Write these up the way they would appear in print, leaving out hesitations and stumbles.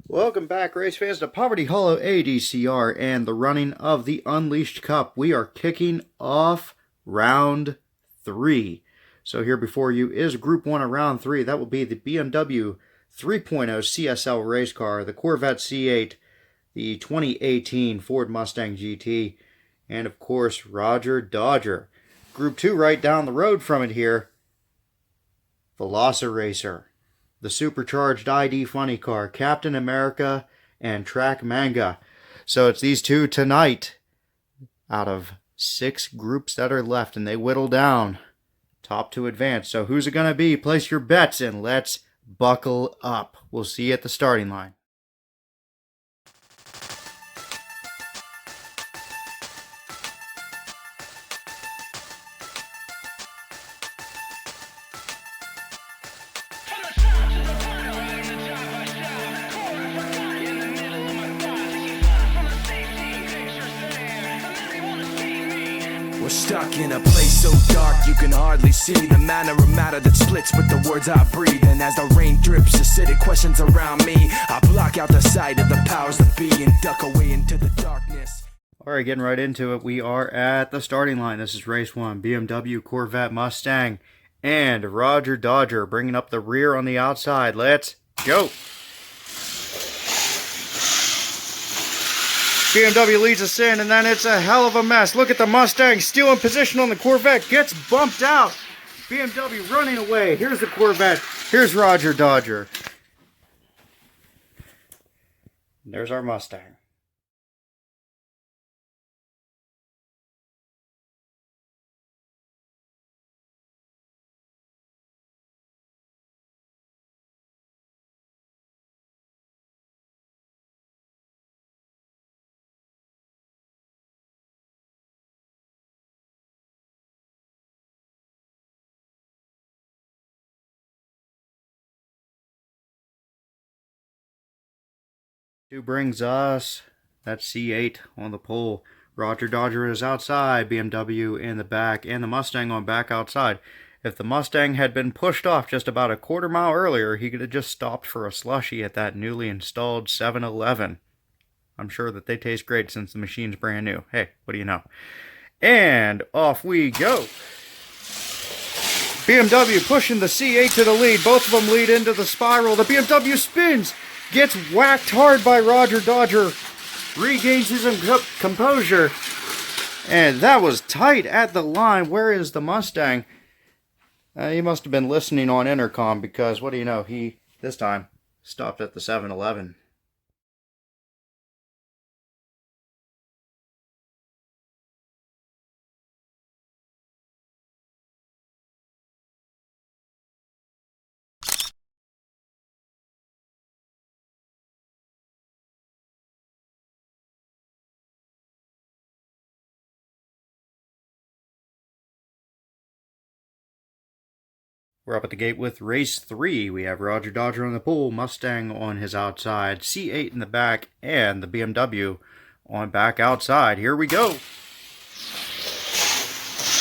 Welcome back, race fans, to Poverty Hollow ADCR and the running of the Unleashed Cup. We are kicking off round 3. So here before you is Group 1 of round 3. That will be the BMW 3.0 CSL race car, the Corvette C8, the 2018 Ford Mustang GT, and of course Roger Dodger. Group 2 right down the road from it here, Velociracer, the supercharged ID funny car, Captain America, and Track Manga. So it's these two tonight out of 6 groups that are left, and they whittle down top to advance. So who's it going to be? Place your bets and let's buckle up. We'll see you at the starting line. We're stuck in a place so dark you can hardly see the manner of matter that splits with the words I breathe. And as the rain drips, acidic questions around me, I block out the sight of the powers that be and duck away into the darkness. Alright, getting right into it, we are at the starting line. This is race 1, BMW, Corvette, Mustang, and Roger Dodger bringing up the rear on the outside. Let's go! BMW leads us in, and then it's a hell of a mess. Look at the Mustang still in position on the Corvette. Gets bumped out. BMW running away. Here's the Corvette. Here's Roger Dodger. There's our Mustang. Who brings us that C8 on the pole. Roger Dodger is outside, BMW in the back, and the Mustang on back outside. If the Mustang had been pushed off just about a quarter mile earlier, he could have just stopped for a slushie at that newly installed 7-Eleven. I'm sure that they taste great since the machine's brand new. Hey, what do you know? And off we go. BMW pushing the C8 to the lead. Both of them lead into the spiral. The BMW spins. Gets whacked hard by Roger Dodger, regains his composure, and that was tight at the line. Where is the Mustang? He must have been listening on intercom, because what do you know, he, this time, stopped at the 7-Eleven. We're up at the gate with race 3. We have Roger Dodger on the pole, Mustang on his outside, C8 in the back, and the BMW on back outside. Here we go.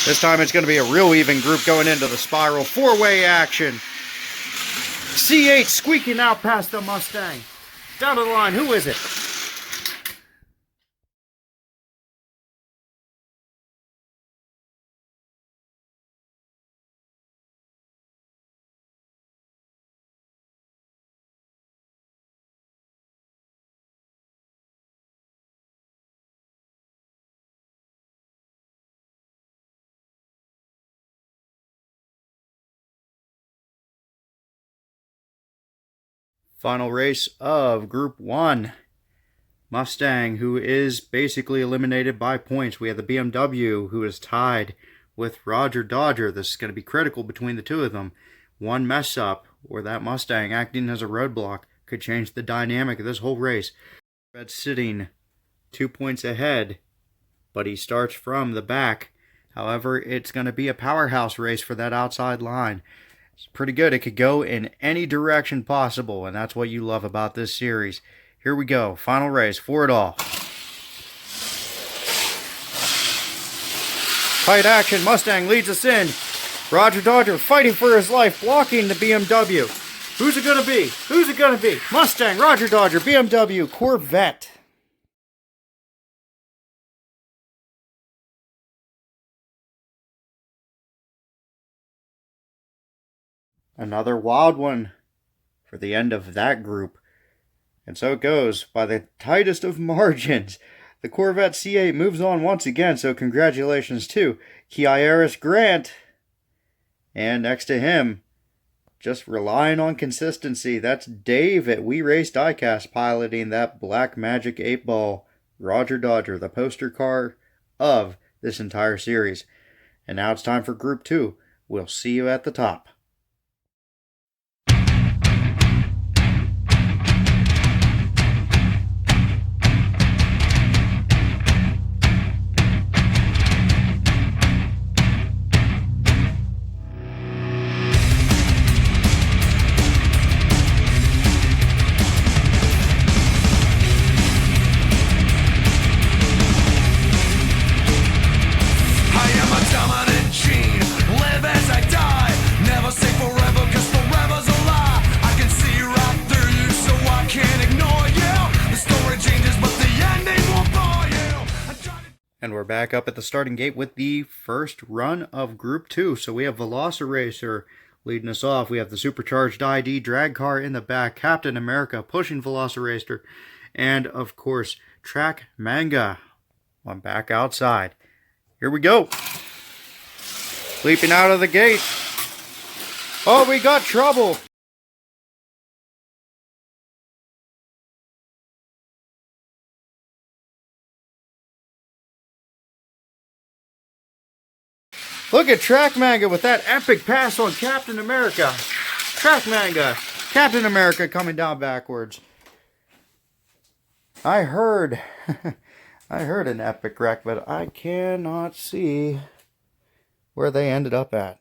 This time it's going to be a real even group going into the spiral. 4-way action. C8 squeaking out past the Mustang. Down to the line. Who is it? Final race of Group 1. Mustang, who is basically eliminated by points. We have the BMW, who is tied with Roger Dodger. This is going to be critical between the two of them. One mess up, or that Mustang acting as a roadblock, could change the dynamic of this whole race. Red's sitting 2 points ahead, but he starts from the back. However, it's going to be a powerhouse race for that outside line. It's pretty good. It could go in any direction possible, and that's what you love about this series. Here we go. Final race for it all. Tight action. Mustang leads us in. Roger Dodger fighting for his life, blocking the BMW. Who's it gonna be? Who's it gonna be? Mustang, Roger Dodger, BMW, Corvette. Another wild one for the end of that group. And so it goes by the tightest of margins. The Corvette C8 moves on once again, so congratulations to Kiaris Grant. And next to him, just relying on consistency, that's Dave at We Race Diecast piloting that Black Magic 8-ball. Roger Dodger, the poster car of this entire series. And now it's time for Group 2. We'll see you at the top. And we're back up at the starting gate with the first run of Group 2. So we have Velociracer leading us off. We have the Supercharged ID drag car in the back. Captain America pushing Velociracer. And, of course, Track Manga on back outside. Here we go. Leaping out of the gate. Oh, we got trouble. Look at Track Manga with that epic pass on Captain America. Track Manga. Captain America coming down backwards. I heard an epic wreck, but I cannot see where they ended up at.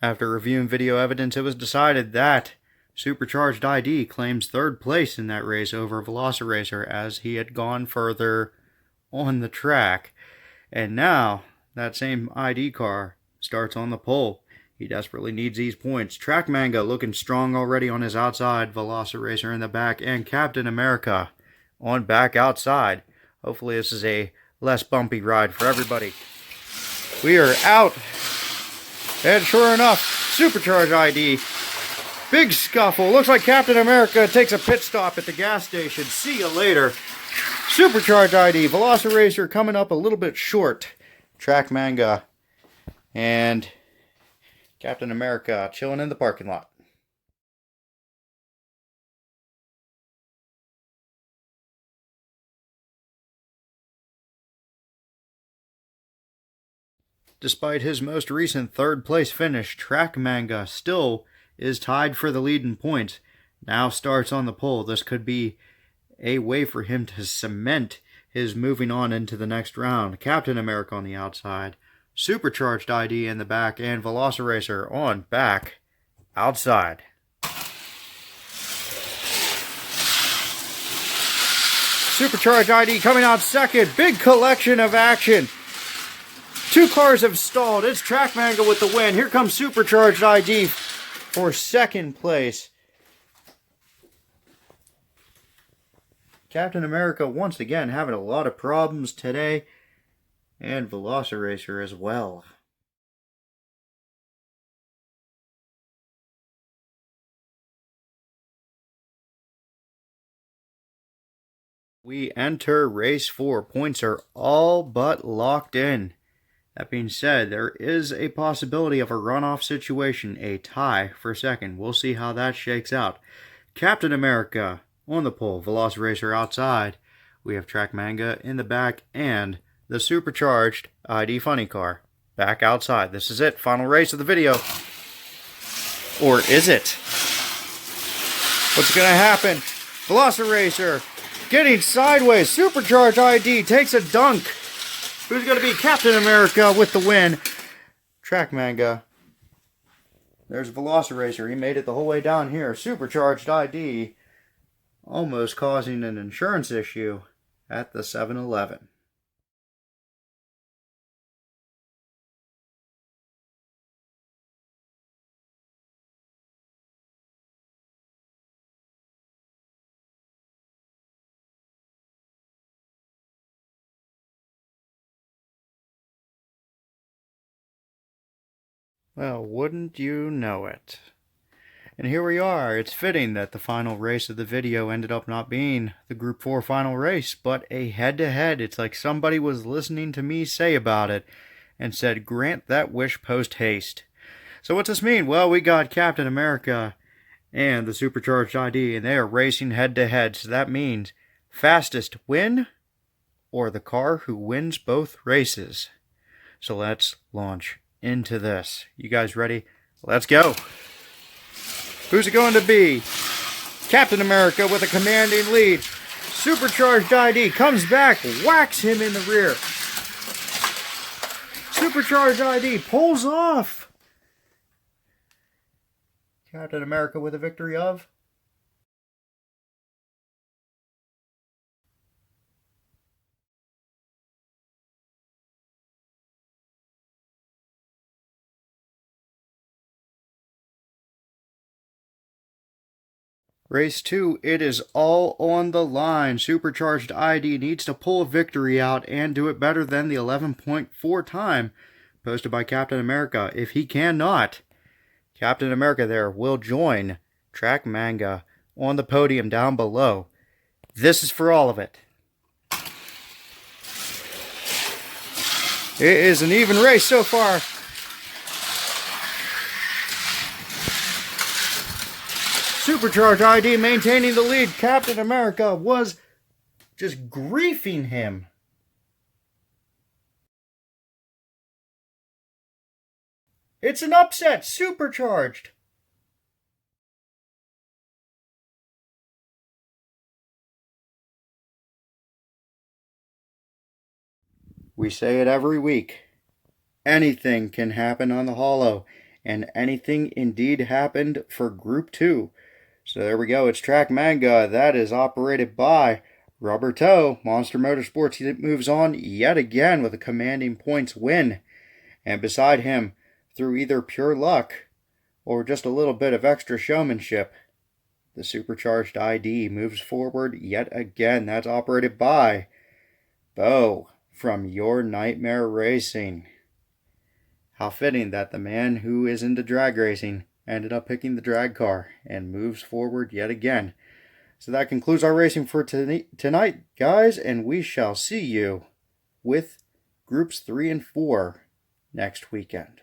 After reviewing video evidence, it was decided that Supercharged ID claims third place in that race over Velociracer as he had gone further on the track. And now, that same ID car starts on the pole. He desperately needs these points. Track Manga looking strong already on his outside. Velociracer in the back. And Captain America on back outside. Hopefully this is a less bumpy ride for everybody. We are out. And sure enough, Supercharged ID. Big scuffle. Looks like Captain America takes a pit stop at the gas station. See you later. Supercharged ID. Velociracer coming up a little bit short. Track Manga and Captain America chilling in the parking lot. Despite his most recent third place finish, Track Manga still is tied for the lead in points. Now starts on the pole. This could be a way for him to cement his moving on into the next round. Captain America on the outside. Supercharged ID in the back. And Velociracer on back outside. Supercharged ID coming out second. Big collection of action. Two cars have stalled. It's Track Manga with the win. Here comes Supercharged ID for second place. Captain America once again having a lot of problems today. And Velociracer as well. We enter race 4. Points are all but locked in. That being said, there is a possibility of a runoff situation, a tie for second. We'll see how that shakes out. Captain America on the pole, Velociracer outside. We have Track Manga in the back and the Supercharged ID Funny Car back outside. This is it. Final race of the video. Or is it? What's going to happen? Velociracer getting sideways. Supercharged ID takes a dunk. Who's going to be Captain America with the win? Track Manga. There's Velociracer. He made it the whole way down here. Supercharged ID. Almost causing an insurance issue. at the 7-Eleven. Well, wouldn't you know it? And here we are. It's fitting that the final race of the video ended up not being the Group 4 final race, but a head-to-head. It's like somebody was listening to me say about it and said, grant that wish post-haste. So what's this mean? Well, we got Captain America and the Supercharged ID, and they are racing head-to-head. So that means fastest win or the car who wins both races. So let's launch into this. You guys ready? Let's go. Who's it going to be? Captain America with a commanding lead. Supercharged ID comes back, whacks him in the rear. Supercharged ID pulls off. Captain America with a victory of Race 2, it is all on the line. Supercharged ID needs to pull a victory out and do it better than the 11.4 time posted by Captain America. If he cannot, Captain America there will join Track Manga on the podium down below. This is for all of it. It is an even race so far. Supercharged ID maintaining the lead. Captain America was just griefing him. It's an upset. Supercharged. We say it every week. Anything can happen on the Hollow, and anything indeed happened for Group 2. So there we go. It's Track Manga. That is operated by Roberto. Monster Motorsports. He moves on yet again with a commanding points win. And beside him, through either pure luck or just a little bit of extra showmanship, the Supercharged ID moves forward yet again. That's operated by Bo from Your Nightmare Racing. How fitting that the man who is into drag racing ended up picking the drag car and moves forward yet again. So that concludes our racing for tonight, guys, and we shall see you with Groups 3 and 4 next weekend.